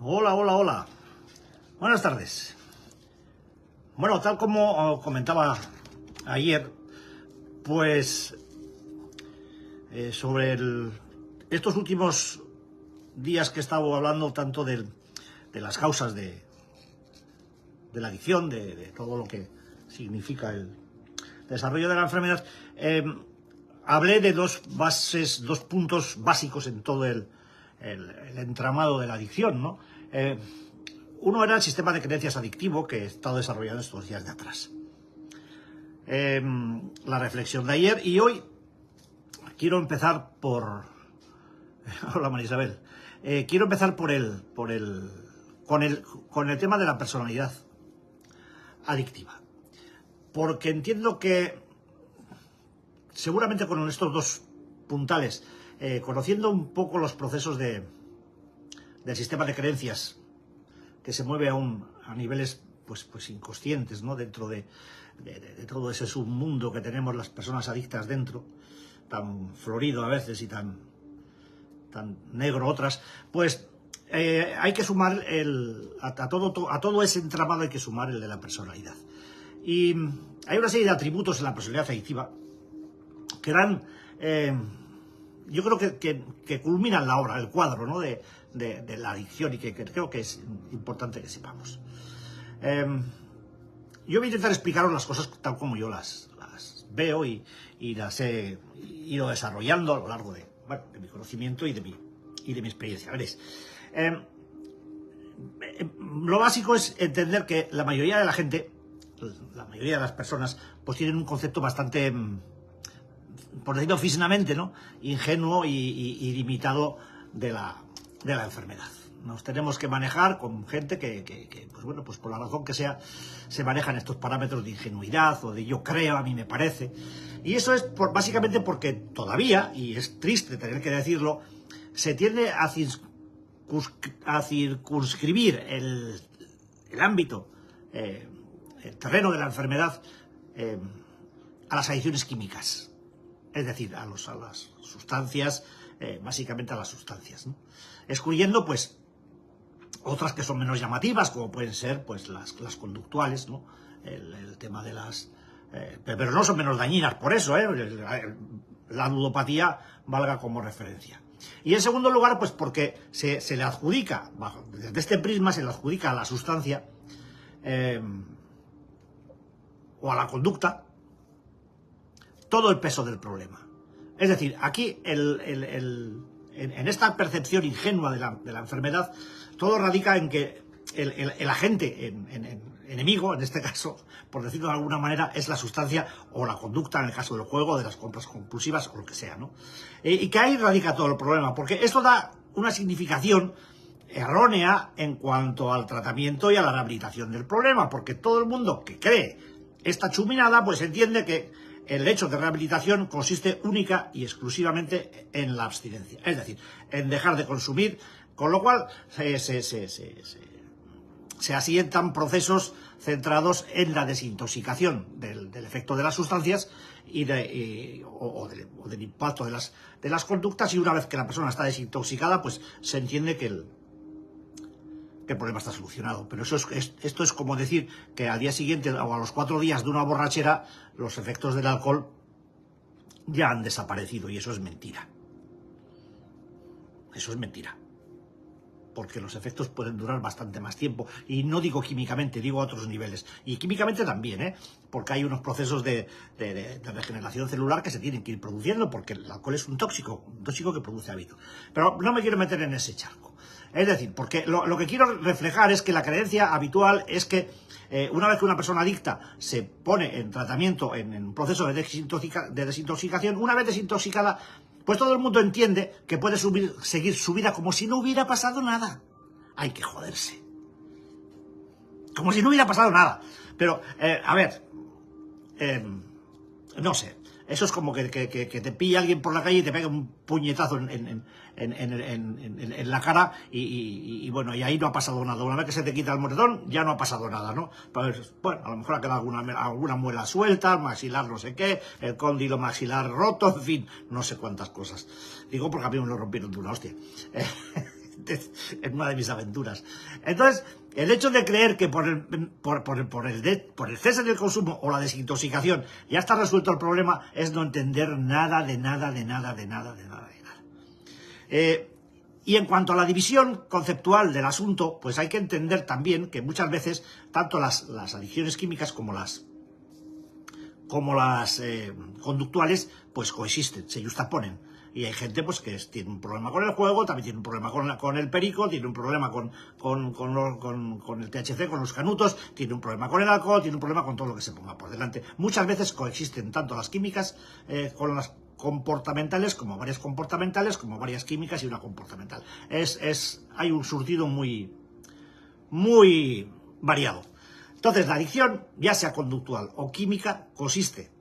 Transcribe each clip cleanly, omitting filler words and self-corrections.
Hola, hola, hola. Buenas tardes. Bueno, tal como comentaba ayer, pues sobre estos últimos días que he estado hablando tanto de las causas de la adicción, de todo lo que significa el desarrollo de la enfermedad, hablé de dos puntos básicos en todo el entramado de la adicción, ¿no? Uno era el sistema de creencias adictivo que he estado desarrollando estos días de atrás. La reflexión de ayer, y hoy quiero empezar por... Hola, María Isabel. Quiero empezar con el tema de la personalidad adictiva. Porque entiendo que seguramente con estos dos puntales, conociendo un poco los procesos del sistema de creencias que se mueve aún a niveles pues inconscientes, ¿no? Dentro de todo ese submundo que tenemos las personas adictas dentro, tan florido a veces y tan negro otras, pues hay que sumar a todo ese entramado hay que sumar el de la personalidad. Y hay una serie de atributos en la personalidad adictiva que dan, yo creo que culminan la obra, el cuadro, ¿no? de la adicción, y que creo que es importante que sepamos. Yo voy a intentar explicaros las cosas tal como yo las veo y las he ido desarrollando a lo largo de mi conocimiento y de mi experiencia. Veréis, lo básico es entender que la mayoría de la gente, la mayoría de las personas, pues tienen un concepto bastante, por decirlo físicamente, ¿no?, ingenuo y limitado de la enfermedad. Nos tenemos que manejar con gente que pues bueno, pues por la razón que sea, se manejan estos parámetros de ingenuidad o de yo creo, a mí me parece. Y eso es básicamente porque todavía, y es triste tener que decirlo, se tiende a circunscribir el ámbito, el terreno de la enfermedad, a las adicciones químicas. Es decir, a las sustancias, básicamente a las sustancias, ¿no? Excluyendo, pues, otras que son menos llamativas, como pueden ser, pues, las conductuales, ¿no? El tema de las... pero no son menos dañinas por eso, la ludopatía valga como referencia. Y en segundo lugar, pues porque se le adjudica, desde este prisma se le adjudica a la sustancia o a la conducta todo el peso del problema. Es decir, aquí en esta percepción ingenua de la enfermedad, todo radica en que el agente enemigo, en este caso, por decirlo de alguna manera, es la sustancia o la conducta, en el caso del juego, de las compras compulsivas o lo que sea, ¿no? Y que ahí radica todo el problema, porque esto da una significación errónea en cuanto al tratamiento y a la rehabilitación del problema, porque todo el mundo que cree esta chuminada, pues entiende que el hecho de rehabilitación consiste única y exclusivamente en la abstinencia, es decir, en dejar de consumir, con lo cual se asientan procesos centrados en la desintoxicación del efecto de las sustancias o del impacto de las conductas, y una vez que la persona está desintoxicada, pues se entiende que el problema está solucionado. Pero esto es como decir que al día siguiente o a los 4 días de una borrachera los efectos del alcohol ya han desaparecido, y eso es mentira. Eso es mentira. Porque los efectos pueden durar bastante más tiempo. Y no digo químicamente, digo a otros niveles. Y químicamente también, porque hay unos procesos de regeneración celular que se tienen que ir produciendo, porque el alcohol es un tóxico que produce hábito. Pero no me quiero meter en ese charco. Es decir, porque lo que quiero reflejar es que la creencia habitual es que una vez que una persona adicta se pone en tratamiento, en un proceso de desintoxicación, una vez desintoxicada, pues todo el mundo entiende que puede seguir su vida como si no hubiera pasado nada. Hay que joderse. Como si no hubiera pasado nada. Pero, a ver, no sé. Eso es como que te pilla alguien por la calle y te pega un puñetazo en la cara y bueno, y ahí no ha pasado nada. Una vez que se te quita el moretón, ya no ha pasado nada, ¿no? Pues, bueno, a lo mejor ha quedado alguna muela suelta, maxilar no sé qué, el cóndilo maxilar roto, en fin, no sé cuántas cosas. Digo porque a mí me lo rompieron de una hostia. en una de mis aventuras. Entonces, el hecho de creer que por el cese del consumo o la desintoxicación ya está resuelto el problema es no entender nada de nada. Y en cuanto a la división conceptual del asunto, pues hay que entender también que muchas veces tanto las adicciones químicas como las conductuales pues coexisten, se justaponen. Y hay gente pues que tiene un problema con el juego, también tiene un problema con el perico, tiene un problema con el THC, con los canutos, tiene un problema con el alcohol, tiene un problema con todo lo que se ponga por delante. Muchas veces coexisten tanto las químicas con las comportamentales, como varias comportamentales, como varias químicas y una comportamental. Hay un surtido muy variado. Entonces, la adicción, ya sea conductual o química, consiste,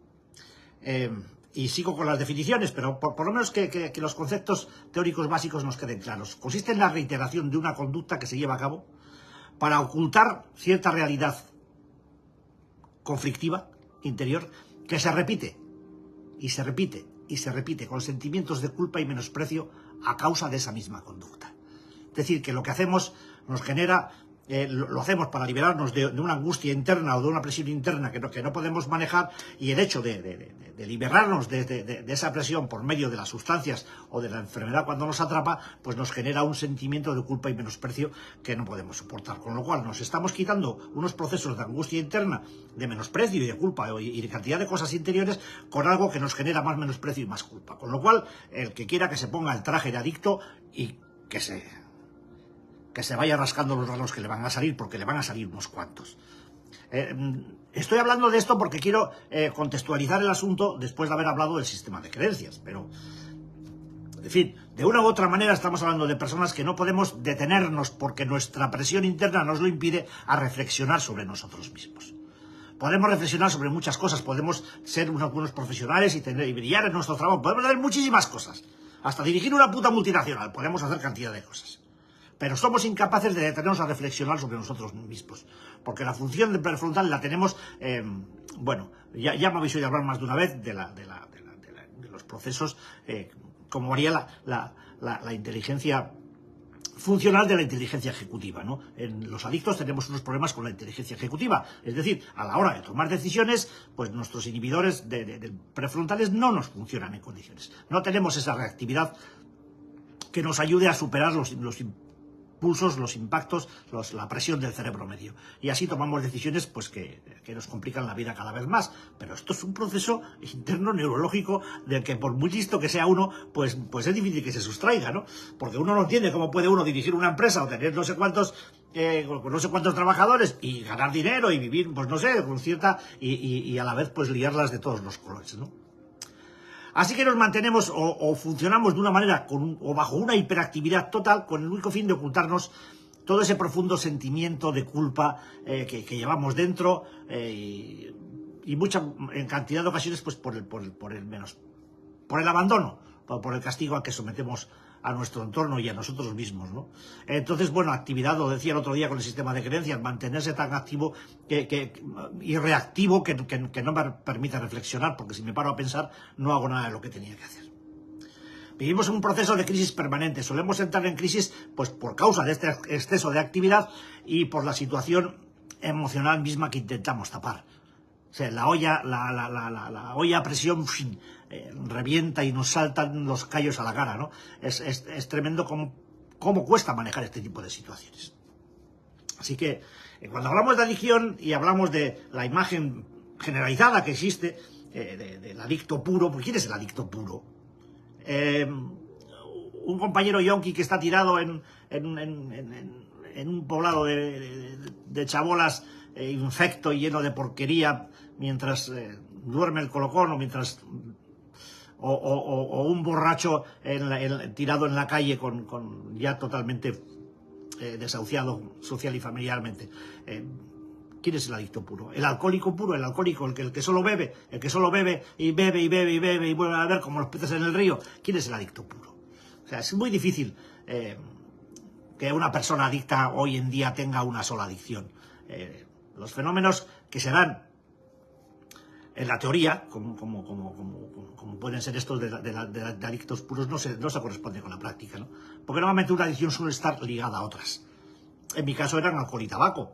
y sigo con las definiciones, pero por lo menos que los conceptos teóricos básicos nos queden claros. Consiste en la reiteración de una conducta que se lleva a cabo para ocultar cierta realidad conflictiva, interior, que se repite, y se repite, y se repite, con sentimientos de culpa y menosprecio a causa de esa misma conducta. Es decir, que lo que hacemos nos genera... lo hacemos para liberarnos de una angustia interna o de una presión interna que no podemos manejar, y el hecho de liberarnos de esa presión por medio de las sustancias o de la enfermedad cuando nos atrapa, pues nos genera un sentimiento de culpa y menosprecio que no podemos soportar. Con lo cual nos estamos quitando unos procesos de angustia interna, de menosprecio y de culpa y de cantidad de cosas interiores con algo que nos genera más menosprecio y más culpa. Con lo cual, el que quiera que se ponga el traje de adicto y que se vaya rascando los granos que le van a salir, porque le van a salir unos cuantos. Estoy hablando de esto porque quiero contextualizar el asunto después de haber hablado del sistema de creencias, pero, en fin, de una u otra manera estamos hablando de personas que no podemos detenernos porque nuestra presión interna nos lo impide a reflexionar sobre nosotros mismos. Podemos reflexionar sobre muchas cosas, podemos ser unos buenos profesionales y brillar en nuestro trabajo, podemos hacer muchísimas cosas, hasta dirigir una puta multinacional, podemos hacer cantidad de cosas. Pero somos incapaces de detenernos a reflexionar sobre nosotros mismos, porque la función de prefrontal la tenemos, bueno, ya me habéis oído hablar más de una vez de los procesos, como varía la inteligencia funcional de la inteligencia ejecutiva, ¿no? En los adictos tenemos unos problemas con la inteligencia ejecutiva, es decir, a la hora de tomar decisiones, pues nuestros inhibidores prefrontales no nos funcionan en condiciones, no tenemos esa reactividad que nos ayude a superar los impulsos, los impactos, la presión del cerebro medio. Y así tomamos decisiones pues que nos complican la vida cada vez más. Pero esto es un proceso interno neurológico del que por muy listo que sea uno, pues es difícil que se sustraiga, ¿no? Porque uno no entiende cómo puede uno dirigir una empresa o tener no sé cuántos trabajadores y ganar dinero y vivir, pues no sé, con cierta... y a la vez pues liarlas de todos los colores, ¿no? Así que nos mantenemos o funcionamos de una manera o bajo una hiperactividad total con el único fin de ocultarnos todo ese profundo sentimiento de culpa que llevamos dentro y en cantidad de ocasiones pues por el abandono, por el castigo al que sometemos a nuestro entorno y a nosotros mismos, ¿no? Entonces, bueno, actividad, lo decía el otro día con el sistema de creencias, mantenerse tan activo y reactivo que no me permite reflexionar, porque si me paro a pensar no hago nada de lo que tenía que hacer. Vivimos en un proceso de crisis permanente, solemos entrar en crisis pues por causa de este exceso de actividad y por la situación emocional misma que intentamos tapar. O sea, la olla a presión revienta y nos saltan los callos a la cara, ¿no? Es tremendo cómo cuesta manejar este tipo de situaciones. Así que cuando hablamos de adicción y hablamos de la imagen generalizada que existe del adicto puro, ¿quién es el adicto puro? Un compañero yonki que está tirado en un poblado de chabolas infecto y lleno de porquería mientras duerme el colocón o un borracho tirado en la calle ya totalmente desahuciado social y familiarmente. ¿Quién es el adicto puro? El alcohólico puro, el alcohólico, el que solo bebe y bebe y vuelve a beber como los peces en el río. ¿Quién es el adicto puro? O sea, es muy difícil que una persona adicta hoy en día tenga una sola adicción. Los fenómenos que se dan en la teoría, como pueden ser estos de adictos puros, no se corresponde con la práctica, ¿no? Porque normalmente una adicción suele estar ligada a otras. En mi caso eran alcohol y tabaco.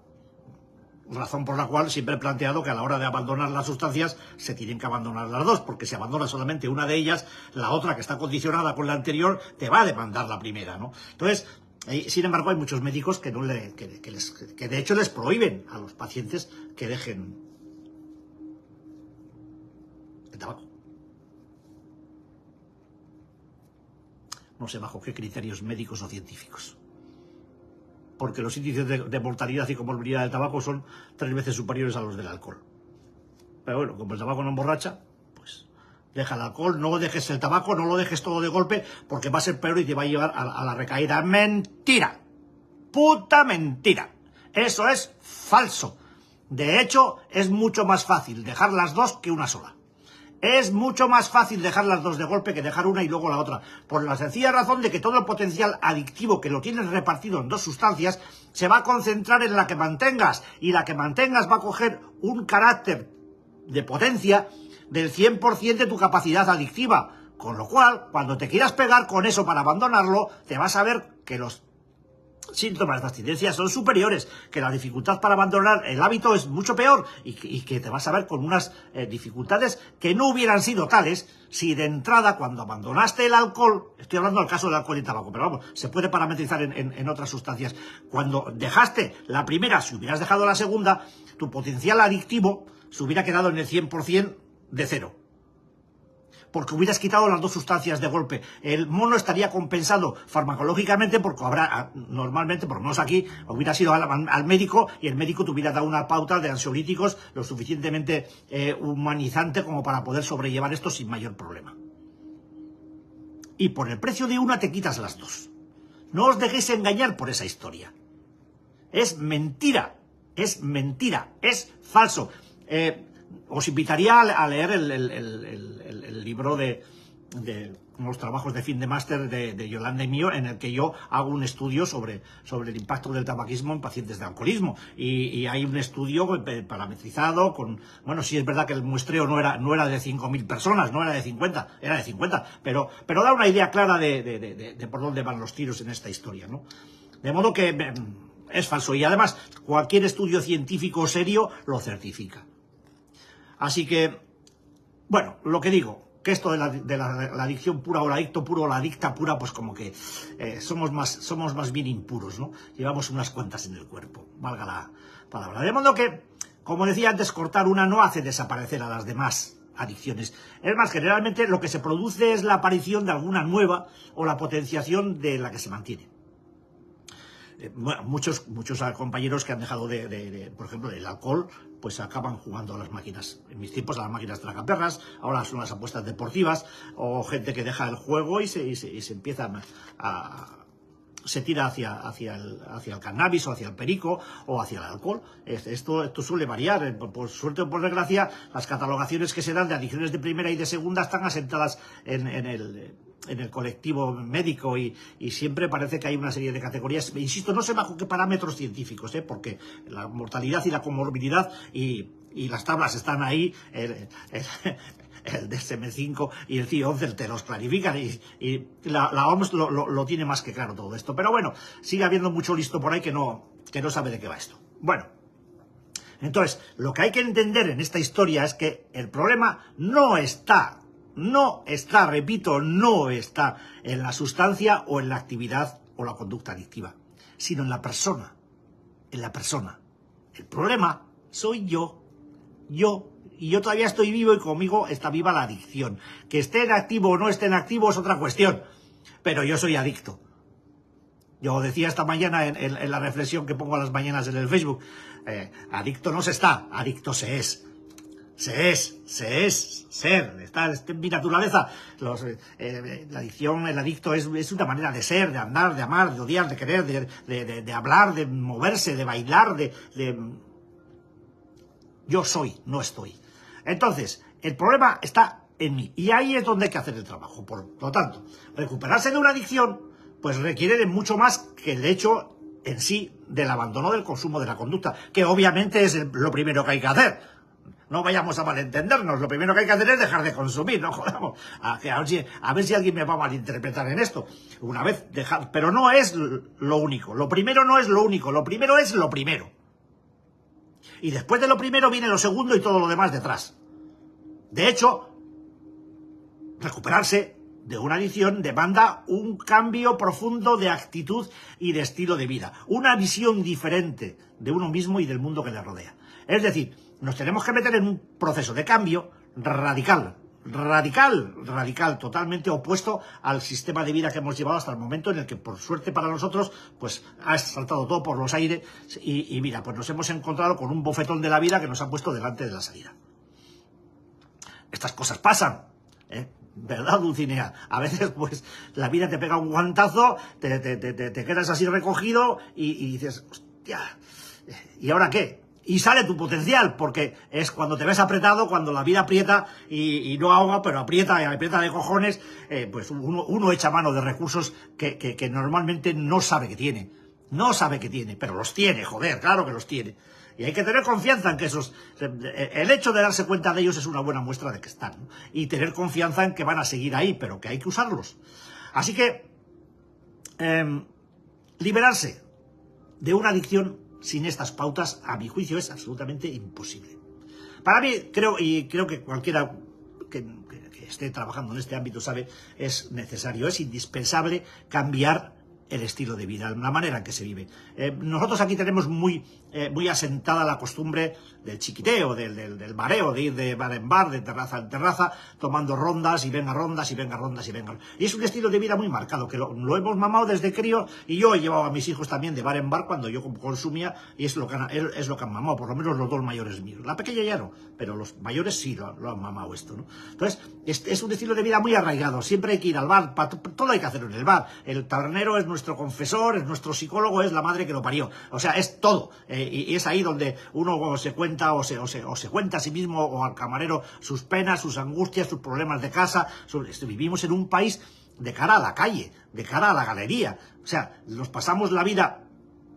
Razón por la cual siempre he planteado que a la hora de abandonar las sustancias se tienen que abandonar las dos, porque si abandonas solamente una de ellas, la otra que está condicionada con la anterior te va a demandar la primera, ¿no? Entonces, sin embargo, hay muchos médicos que de hecho les prohíben a los pacientes que dejen el tabaco. No sé bajo qué criterios médicos o científicos. Porque los índices de mortalidad y comorbilidad del tabaco son 3 veces superiores a los del alcohol. Pero bueno, como el tabaco no emborracha, pues deja el alcohol, no dejes el tabaco, no lo dejes todo de golpe, porque va a ser peor y te va a llevar a la recaída. ¡Mentira! ¡Puta mentira! Eso es falso. De hecho, es mucho más fácil dejar las dos que una sola. Es mucho más fácil dejar las dos de golpe que dejar una y luego la otra, por la sencilla razón de que todo el potencial adictivo que lo tienes repartido en dos sustancias se va a concentrar en la que mantengas, y la que mantengas va a coger un carácter de potencia del 100% de tu capacidad adictiva, con lo cual, cuando te quieras pegar con eso para abandonarlo, te vas a ver que los síntomas de abstinencia son superiores, que la dificultad para abandonar el hábito es mucho peor y que te vas a ver con unas dificultades que no hubieran sido tales si de entrada, cuando abandonaste el alcohol, estoy hablando del caso del alcohol y tabaco, pero vamos, se puede parametrizar en otras sustancias, cuando dejaste la primera, si hubieras dejado la segunda, tu potencial adictivo se hubiera quedado en el 100% de cero. Porque hubieras quitado las dos sustancias de golpe. El mono estaría compensado farmacológicamente, porque habrá, normalmente, por lo menos aquí, hubieras ido al médico y el médico te hubiera dado una pauta de ansiolíticos lo suficientemente humanizante como para poder sobrellevar esto sin mayor problema. Y por el precio de una te quitas las dos. No os dejéis engañar por esa historia. Es mentira, es falso. Os invitaría a leer el libro de los trabajos de fin de máster de Yolanda y mío, en el que yo hago un estudio sobre el impacto del tabaquismo en pacientes de alcoholismo. Y hay un estudio parametrizado con... Bueno, sí es verdad que el muestreo no era de 5.000 personas, no era de 50, era de 50, pero da una idea clara de por dónde van los tiros en esta historia, ¿no? De modo que es falso. Y además, cualquier estudio científico serio lo certifica. Así que, bueno, lo que digo, que esto de la adicción pura o el adicto puro o la adicta pura, pues como que somos más bien impuros, ¿no? Llevamos unas cuantas en el cuerpo, valga la palabra. De modo que, como decía antes, cortar una no hace desaparecer a las demás adicciones. Es más, generalmente lo que se produce es la aparición de alguna nueva o la potenciación de la que se mantiene. Bueno, muchos compañeros que han dejado por ejemplo, del alcohol, pues acaban jugando a las máquinas. En mis tiempos a las máquinas tragaperras, ahora son las apuestas deportivas, o gente que deja el juego y se empieza se tira hacia el cannabis o hacia el perico o hacia el alcohol. Esto suele variar. Por suerte o por desgracia, las catalogaciones que se dan de adicciones de primera y de segunda están asentadas en el colectivo médico y siempre parece que hay una serie de categorías. Insisto, no sé bajo qué parámetros científicos, porque la mortalidad y la comorbilidad y las tablas están ahí, el DSM-5 y el CIE-11 te los clarifican y la OMS lo tiene más que claro todo esto. Pero bueno, sigue habiendo mucho listo por ahí que no sabe de qué va esto. Bueno, entonces, lo que hay que entender en esta historia es que el problema no está, repito, no está en la sustancia o en la actividad o la conducta adictiva, sino en la persona, El problema soy yo, y yo todavía estoy vivo y conmigo está viva la adicción. Que esté en activo o no esté en activo es otra cuestión, pero yo soy adicto. Yo decía esta mañana en la reflexión que pongo a las mañanas en el Facebook, adicto no se está, adicto se es. Ser, está en mi naturaleza. La adicción, el adicto es una manera de ser, de andar, de amar, de odiar, de querer, de hablar, de moverse, de bailar, Yo soy, no estoy. Entonces, el problema está en mí, y ahí es donde hay que hacer el trabajo. Por lo tanto, recuperarse de una adicción, pues requiere de mucho más que el hecho en sí del abandono del consumo de la conducta, que obviamente es lo primero que hay que hacer. No vayamos a malentendernos. Lo primero que hay que hacer es dejar de consumir, no jodamos. A ver si alguien me va a malinterpretar en esto. Una vez dejar, pero no es lo único. Lo primero no es lo único. Lo primero es lo primero. Y después de lo primero viene lo segundo y todo lo demás detrás. De hecho, recuperarse de una adicción demanda un cambio profundo de actitud y de estilo de vida. Una visión diferente de uno mismo y del mundo que le rodea. Es decir, nos tenemos que meter en un proceso de cambio radical, totalmente opuesto al sistema de vida que hemos llevado hasta el momento, en el que, por suerte para nosotros, pues ha saltado todo por los aires y mira, pues nos hemos encontrado con un bofetón de la vida que nos ha puesto delante de la salida. Estas cosas pasan, ¿eh? ¿Verdad, Dulcinea? A veces, pues, la vida te pega un guantazo, te quedas así recogido y dices, hostia, ¿y ahora qué? Y sale tu potencial, porque es cuando te ves apretado, cuando la vida aprieta y no ahoga, pero aprieta de cojones, pues uno echa mano de recursos que normalmente no sabe que tiene. No sabe que tiene, pero los tiene, joder, claro que los tiene. Y hay que tener confianza en que el hecho de darse cuenta de ellos es una buena muestra de que están, ¿no? Y tener confianza en que van a seguir ahí, pero que hay que usarlos. Así que, liberarse de una adicción sin estas pautas, a mi juicio, es absolutamente imposible. Para mí, creo que cualquiera que esté trabajando en este ámbito sabe, es necesario, es indispensable cambiar el estilo de vida, la manera en que se vive. Nosotros aquí tenemos muy asentada la costumbre del chiquiteo, del mareo, de ir de bar en bar, de terraza en terraza, tomando rondas y venga rondas y venga rondas y venga. Y es un estilo de vida muy marcado, que lo hemos mamado desde crío, y yo he llevado a mis hijos también de bar en bar cuando yo consumía, y es lo que han mamado, por lo menos los dos mayores míos. La pequeña ya no, pero los mayores sí lo han mamado esto, ¿no? Entonces, es un estilo de vida muy arraigado, siempre hay que ir al bar, todo hay que hacerlo en el bar. El tabernero es nuestro confesor, es nuestro psicólogo, es la madre que lo parió. O sea, es todo. Y es ahí donde uno se cuenta o se cuenta a sí mismo o al camarero sus penas, sus angustias, sus problemas de casa. Vivimos en un país de cara a la calle, de cara a la galería. O sea, nos pasamos la vida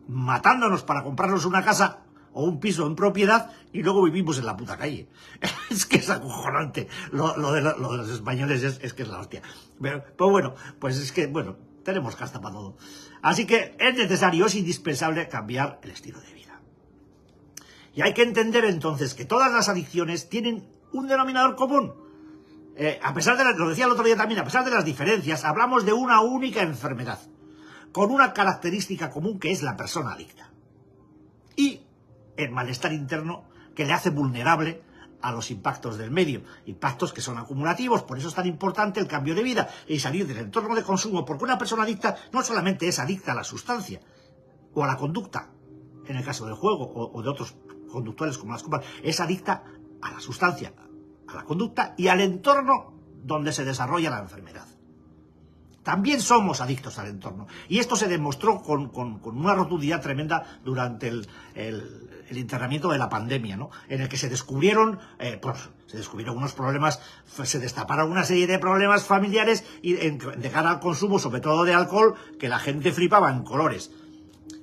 matándonos para comprarnos una casa o un piso en propiedad y luego vivimos en la puta calle. Es que es acojonante. Lo de los españoles es que es la hostia. Pero bueno, pues es que, bueno, tenemos casta para todo. Así que es necesario, es indispensable cambiar el estilo de vida. Y hay que entender entonces que todas las adicciones tienen un denominador común. A pesar de, lo decía el otro día también, a pesar de las diferencias, hablamos de una única enfermedad, con una característica común que es la persona adicta. Y el malestar interno que le hace vulnerable a los impactos del medio, impactos que son acumulativos. Por eso es tan importante el cambio de vida y salir del entorno de consumo, porque una persona adicta no solamente es adicta a la sustancia o a la conducta, en el caso del juego o de otros conductuales como las copas, es adicta a la sustancia, a la conducta y al entorno donde se desarrolla la enfermedad. También somos adictos al entorno. Y esto se demostró con una rotundidad tremenda durante el internamiento de la pandemia, ¿no? En el que se descubrieron unos problemas, se destaparon una serie de problemas familiares y de cara al consumo, sobre todo de alcohol, que la gente flipaba en colores.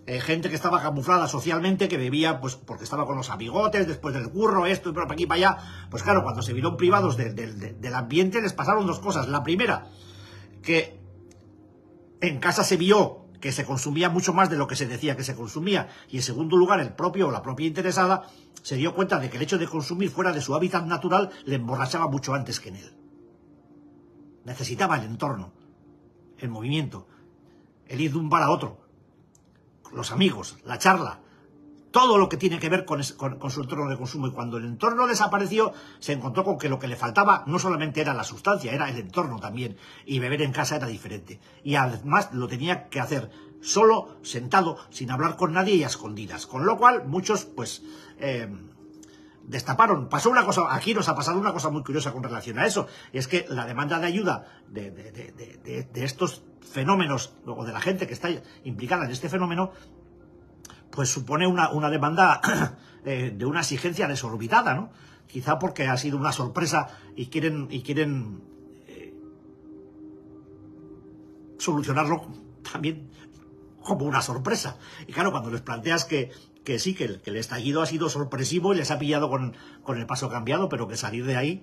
Gente que estaba camuflada socialmente, que bebía pues porque estaba con los amigotes, después del curro, esto y por aquí para allá. Pues claro, cuando se vieron privados del ambiente, les pasaron dos cosas. La primera, que en casa se vio que se consumía mucho más de lo que se decía que se consumía, y en segundo lugar el propio o la propia interesada se dio cuenta de que el hecho de consumir fuera de su hábitat natural le emborrachaba mucho antes que en él. Necesitaba el entorno, el movimiento, el ir de un bar a otro, los amigos, la charla, todo lo que tiene que ver con su entorno de consumo. Y cuando el entorno desapareció, se encontró con que lo que le faltaba no solamente era la sustancia, era el entorno también. Y beber en casa era diferente. Y además lo tenía que hacer solo, sentado, sin hablar con nadie y a escondidas. Con lo cual, muchos, pues, destaparon. Pasó una cosa, aquí nos ha pasado una cosa muy curiosa con relación a eso. Y es que la demanda de ayuda de estos fenómenos, o de la gente que está implicada en este fenómeno, pues supone una demanda de una exigencia desorbitada, ¿no? Quizá porque ha sido una sorpresa y quieren solucionarlo también como una sorpresa. Y claro, cuando les planteas que que sí, que el estallido ha sido sorpresivo y les ha pillado con el paso cambiado, pero que salir de ahí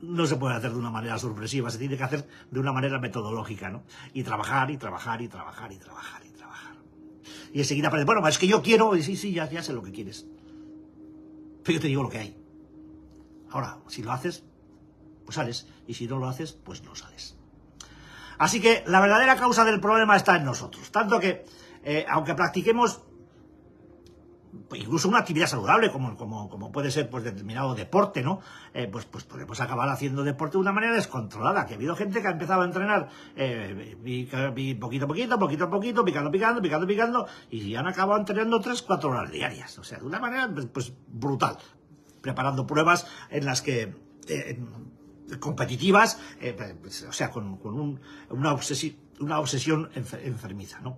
no se puede hacer de una manera sorpresiva, se tiene que hacer de una manera metodológica, ¿no? Y trabajar, y trabajar, y trabajar, y trabajar, y trabajar. Y enseguida aparece, bueno, es que yo quiero, y sí, ya sé lo que quieres. Pero yo te digo lo que hay. Ahora, si lo haces, pues sales, y si no lo haces, pues no sales. Así que la verdadera causa del problema está en nosotros, tanto que, aunque practiquemos incluso una actividad saludable, como puede ser pues determinado deporte, ¿no? Pues podemos acabar haciendo deporte de una manera descontrolada, que ha habido gente que ha empezado a entrenar poquito a poquito, picando, y han acabado entrenando 3-4 horas diarias, o sea, de una manera pues brutal, preparando pruebas en las que competitivas, o sea, con una obsesión enfermiza, ¿no?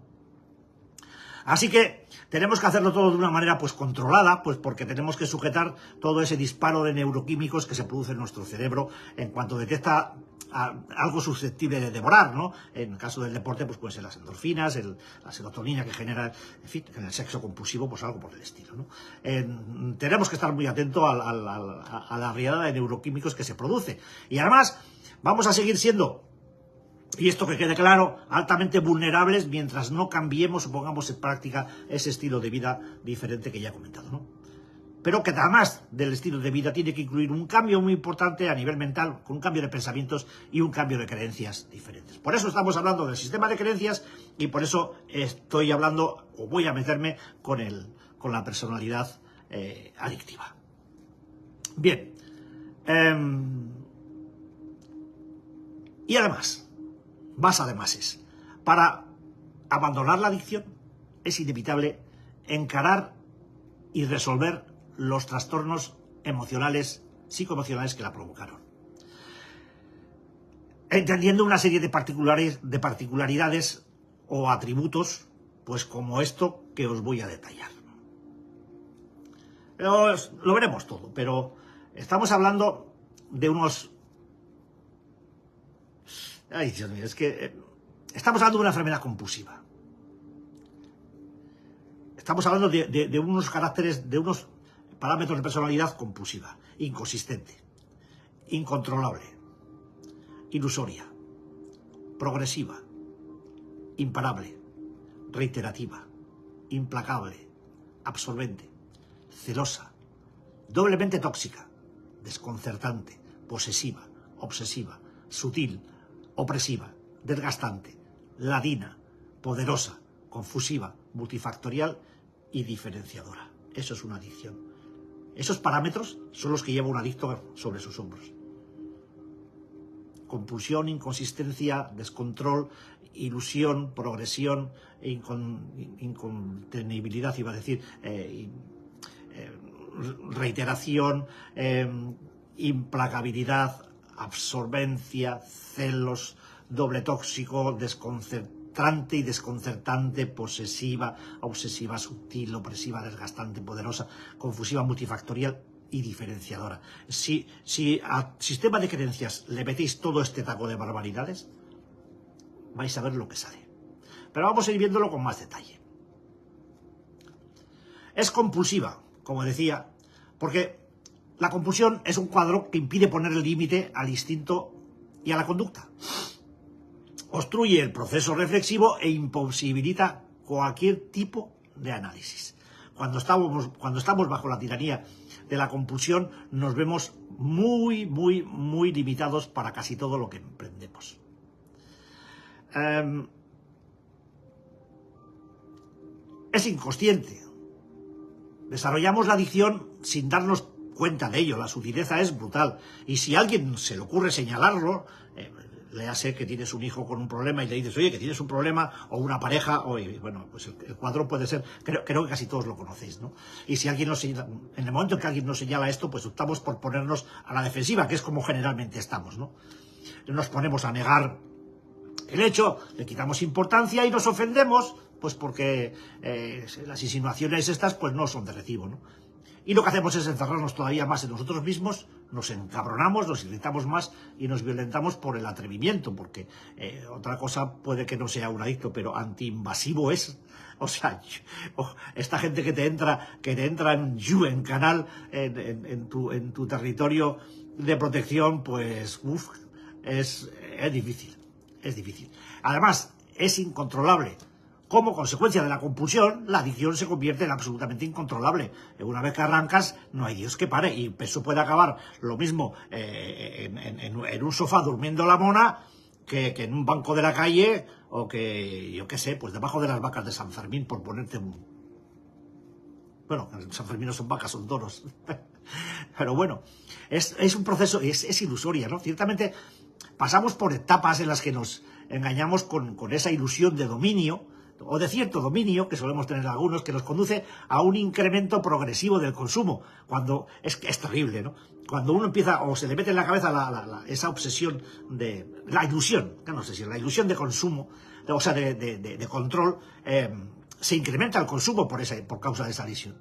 Así que tenemos que hacerlo todo de una manera pues controlada, pues porque tenemos que sujetar todo ese disparo de neuroquímicos que se produce en nuestro cerebro en cuanto detecta algo susceptible de devorar, ¿no? En el caso del deporte, pues pueden ser las endorfinas, la serotonina que genera, en fin, en el sexo compulsivo, pues algo por el estilo, ¿no? Tenemos que estar muy atentos a la riada de neuroquímicos que se produce. Y además, vamos a seguir siendo, y esto que quede claro, altamente vulnerables mientras no cambiemos o pongamos en práctica ese estilo de vida diferente que ya he comentado, ¿no? Pero que además del estilo de vida tiene que incluir un cambio muy importante a nivel mental, con un cambio de pensamientos y un cambio de creencias diferentes. Por eso estamos hablando del sistema de creencias y por eso estoy hablando, o voy a meterme con la personalidad adictiva. Bien. Y además, más además para abandonar la adicción es inevitable encarar y resolver los trastornos emocionales, psicoemocionales que la provocaron, entendiendo una serie de particularidades o atributos, pues como esto que os voy a detallar. Lo veremos todo, pero estamos hablando de unos... Ay, Dios mío, es que estamos hablando de una enfermedad compulsiva. Estamos hablando de unos caracteres, de unos parámetros de personalidad compulsiva, inconsistente, incontrolable, ilusoria, progresiva, imparable, reiterativa, implacable, absorbente, celosa, doblemente tóxica, desconcertante, posesiva, obsesiva, sutil, opresiva, desgastante, ladina, poderosa, confusiva, multifactorial y diferenciadora. Eso es una adicción. Esos parámetros son los que lleva un adicto sobre sus hombros. Compulsión, inconsistencia, descontrol, ilusión, progresión, incontenibilidad, iba a decir, reiteración, implacabilidad, absorbencia, celos, doble tóxico, desconcertante y desconcertante, posesiva, obsesiva, sutil, opresiva, desgastante, poderosa, confusiva, multifactorial y diferenciadora. Si al sistema de creencias le metéis todo este taco de barbaridades, vais a ver lo que sale. Pero vamos a ir viéndolo con más detalle. Es compulsiva, como decía, porque la compulsión es un cuadro que impide poner el límite al instinto y a la conducta. Obstruye el proceso reflexivo e imposibilita cualquier tipo de análisis. Cuando estamos bajo la tiranía de la compulsión, nos vemos muy limitados para casi todo lo que emprendemos. Es inconsciente. Desarrollamos la adicción sin darnos cuenta de ello. La sutileza es brutal. Y si a alguien se le ocurre señalarlo, léase que tienes un hijo con un problema y le dices, oye, que tienes un problema, o una pareja, o bueno, pues el cuadro puede ser, creo que casi todos lo conocéis, ¿no? Y si alguien nos señala, en el momento en que alguien nos señala esto, pues optamos por ponernos a la defensiva, que es como generalmente estamos, ¿no? Nos ponemos a negar el hecho, le quitamos importancia y nos ofendemos, pues porque las insinuaciones estas pues no son de recibo, ¿no? y lo que hacemos es encerrarnos todavía más en nosotros mismos, nos encabronamos, nos irritamos más y nos violentamos por el atrevimiento, porque otra cosa puede que no sea un adicto, pero antiinvasivo es. O sea, esta gente que te entra en canal en tu territorio de protección, pues es difícil, es difícil. Además, es incontrolable. Como consecuencia de la compulsión, la adicción se convierte en absolutamente incontrolable. Una vez que arrancas, no hay Dios que pare. Y eso puede acabar lo mismo en un sofá durmiendo la mona que en un banco de la calle o que, yo qué sé, pues debajo de las vacas de San Fermín, por ponerte un... Bueno, San Fermín no son vacas, son toros. Pero bueno, es un proceso, es ilusoria, ¿no? Ciertamente pasamos por etapas en las que nos engañamos con esa ilusión de dominio, o de cierto dominio, que solemos tener algunos, que nos conduce a un incremento progresivo del consumo, cuando es terrible, ¿no? Cuando uno empieza, o se le mete en la cabeza esa obsesión de la ilusión, no sé si la ilusión de consumo, o sea, de control, se incrementa el consumo por causa de esa ilusión.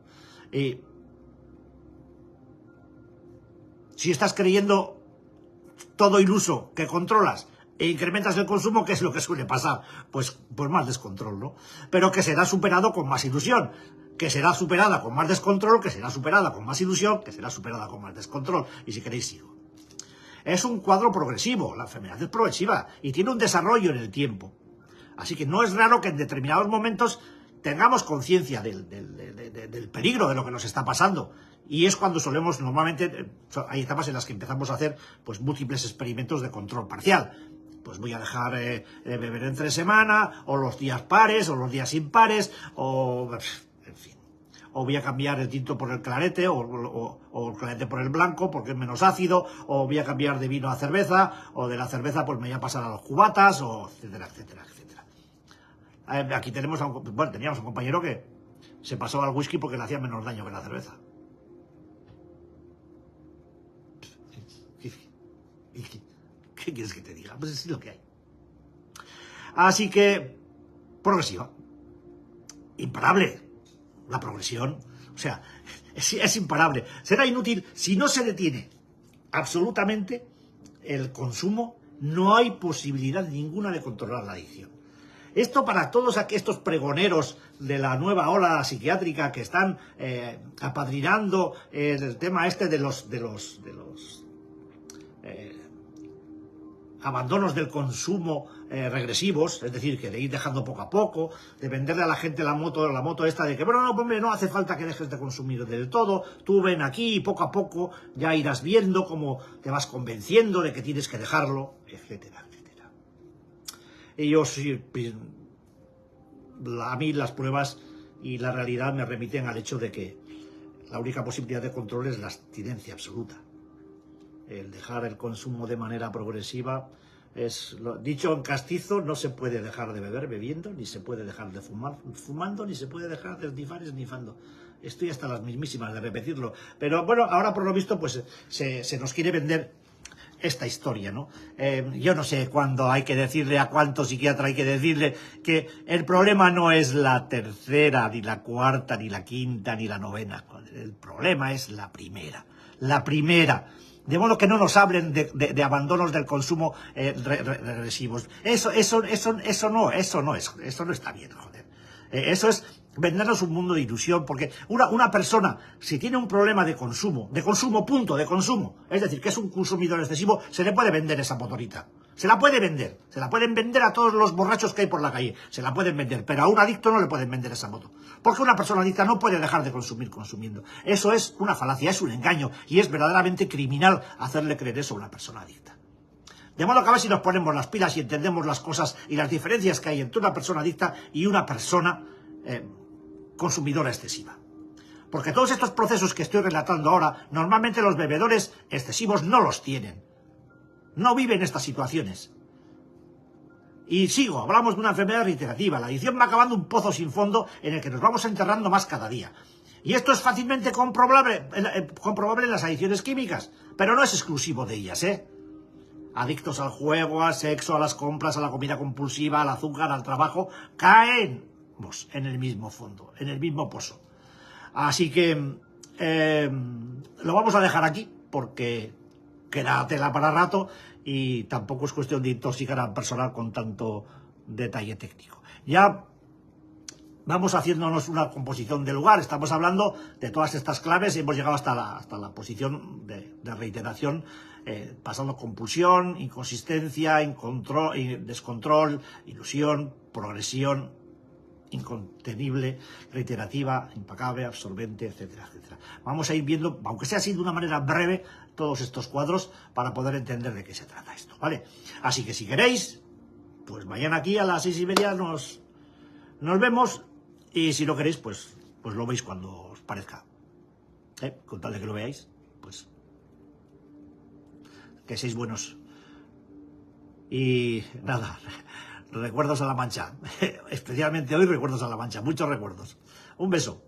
Y si estás creyendo todo iluso que controlas e incrementas el consumo, ¿qué es lo que suele pasar? Pues más descontrol, ¿no? Pero que será superado con más ilusión, que será superada con más descontrol, que será superada con más ilusión, que será superada con más descontrol. Y si queréis sigo. Es un cuadro progresivo, la enfermedad es progresiva y tiene un desarrollo en el tiempo. Así que no es raro que en determinados momentos tengamos conciencia del peligro de lo que nos está pasando. Y es cuando solemos, normalmente, hay etapas en las que empezamos a hacer pues múltiples experimentos de control parcial. Pues voy a dejar de beber entre semana, o los días pares, o los días impares, o en fin. O voy a cambiar el tinto por el clarete, o el clarete por el blanco, porque es menos ácido, o voy a cambiar de vino a cerveza, o de la cerveza pues me voy a pasar a los cubatas, o etcétera, etcétera, etcétera. Aquí teníamos un compañero que se pasó al whisky porque le hacía menos daño que la cerveza. ¿Qué quieres que te diga? Pues es lo que hay. Así que, progresiva. Imparable. La progresión. O sea, es imparable. Será inútil si no se detiene absolutamente el consumo. No hay posibilidad ninguna de controlar la adicción. Esto para todos estos pregoneros de la nueva ola psiquiátrica que están apadrinando el tema este de los abandonos del consumo regresivos, es decir, que de ir dejando poco a poco, de venderle a la gente la moto esta de que, bueno, no, hombre, no hace falta que dejes de consumir del todo, tú ven aquí y poco a poco ya irás viendo cómo te vas convenciendo de que tienes que dejarlo, etcétera, etcétera. Y yo sí, a mí las pruebas y la realidad me remiten al hecho de que la única posibilidad de control es la abstinencia absoluta. El dejar el consumo de manera progresiva es, dicho en castizo, no se puede dejar de beber bebiendo, ni se puede dejar de fumar fumando, ni se puede dejar de esnifar esnifando. Estoy hasta las mismísimas de repetirlo. Pero bueno, ahora por lo visto pues se nos quiere vender esta historia, ¿no? Yo no sé cuándo hay que decirle, a cuánto psiquiatra hay que decirle que el problema no es la tercera, ni la cuarta, ni la quinta, ni la novena. El problema es la primera. La primera. De modo que no nos hablen de abandonos del consumo regresivos. Eso no está bien, joder. Eso es vendernos un mundo de ilusión, porque una persona, si tiene un problema de consumo, punto, de consumo, es decir, que es un consumidor excesivo, se le puede vender esa motorita. Se la pueden vender a todos los borrachos que hay por la calle, se la pueden vender, pero a un adicto no le pueden vender esa moto, porque una persona adicta no puede dejar de consumir consumiendo. Eso es una falacia, es un engaño, y es verdaderamente criminal hacerle creer eso a una persona adicta. De modo que a ver si nos ponemos las pilas y entendemos las cosas y las diferencias que hay entre una persona adicta y una persona consumidora excesiva. Porque todos estos procesos que estoy relatando ahora, normalmente los bebedores excesivos no los tienen. No viven estas situaciones. Y sigo, hablamos de una enfermedad reiterativa. La adicción va acabando un pozo sin fondo en el que nos vamos enterrando más cada día. Y esto es fácilmente comprobable en las adicciones químicas, pero no es exclusivo de ellas, ¿eh? Adictos al juego, al sexo, a las compras, a la comida compulsiva, al azúcar, al trabajo, caen en el mismo fondo, en el mismo pozo. Así que lo vamos a dejar aquí porque queda tela para rato y tampoco es cuestión de intoxicar al personal con tanto detalle técnico. Ya vamos haciéndonos una composición de lugar, estamos hablando de todas estas claves y hemos llegado hasta la posición de reiteración, pasando compulsión, inconsistencia, descontrol, ilusión, progresión, incontenible, reiterativa, impecable, absorbente, etcétera, etcétera. Vamos a ir viendo, aunque sea así de una manera breve, todos estos cuadros para poder entender de qué se trata esto, ¿vale? Así que si queréis, pues mañana aquí a las 6:30 nos vemos, y si no queréis, pues lo veis cuando os parezca. Con tal de que lo veáis, pues que seáis buenos. Y nada, recuerdos a la Mancha. Especialmente hoy, recuerdos a la Mancha. Muchos recuerdos. Un beso.